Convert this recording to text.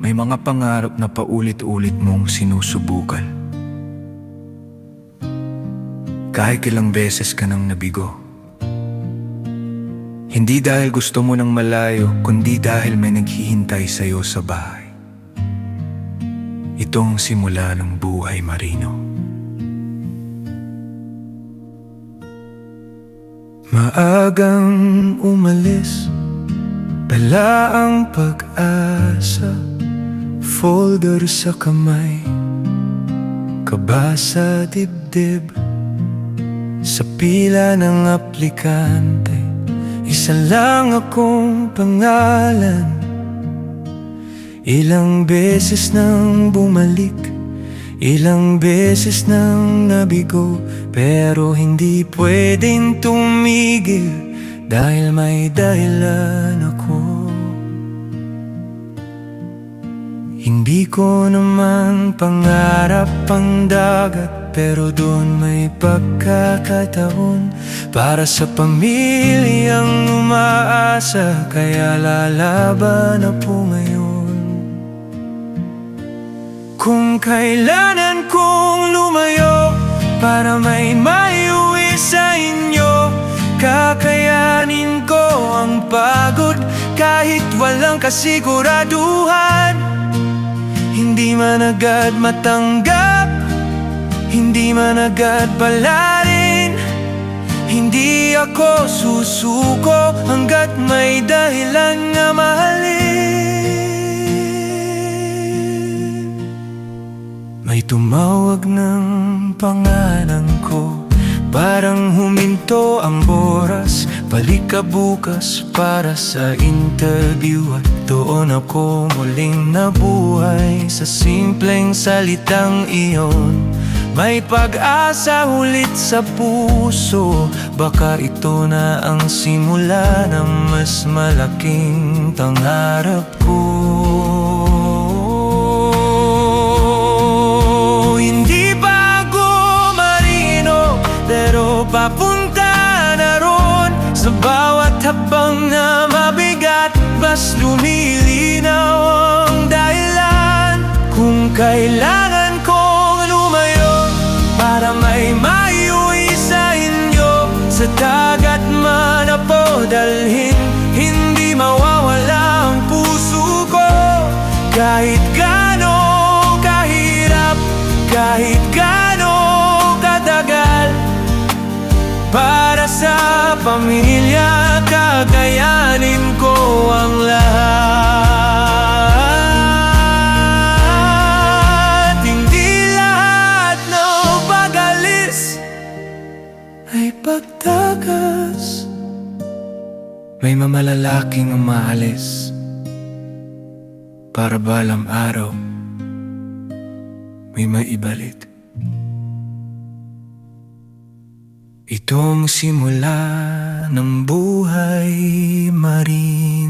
May mga pangarap na paulit-ulit mong sinusubukan. Kahit ilang beses ka nang nabigo. Hindi dahil gusto mo nang malayo, kundi dahil may naghihintay sa'yo sa bahay. Itong simula ng buhay marino. Maagang umalis, dala ang pag-asa, folder sa kamay, kaba sa dibdib. Sa pila ng aplikante, isa lang akong pangalan. Ilang beses nang bumalik, ilang beses nang nabigo, pero hindi pwedeng tumigil dahil may dahilan ako. Hindi ko naman pangarap ang dagat, pero doon may pagkakataon para sa pamilyang umaasa, kaya lalaban na po ngayon. Kung kailanan kong lumayo para may maiuwi sa inyo, kakayanin ko ang pagod kahit walang kasiguraduhan. Hindi man agad matanggap, hindi man agad palarin, hindi ako susuko hanggat may dahilan na mahalin. May tumawag ng pangalan ko, parang huminto ang oras. Balik ka bukas para sa interview, at doon ako muling nabuhay sa simpleng salitang iyon. May pag-asa ulit sa puso, baka ito na ang simula ng mas malaking pangarap ko. Hindi bago marino, pero papunta na ron. Sa bawat habang na mabigat, mas lumilinaw ang dahilan. Kung kailangan kong lumayo para may maiuwi sa inyo, sa dagat man ako dalhin, hindi mawawala ang puso ko. Kahit gaano kahirap, kahit gaano katagal, para sa pamilya kakayanin ko ang lahat. Hindi lahat ng pag-alis ay pagtakas. May mamalalaking umaalis para balang araw may maibalit. Itong simula ng buhay marino.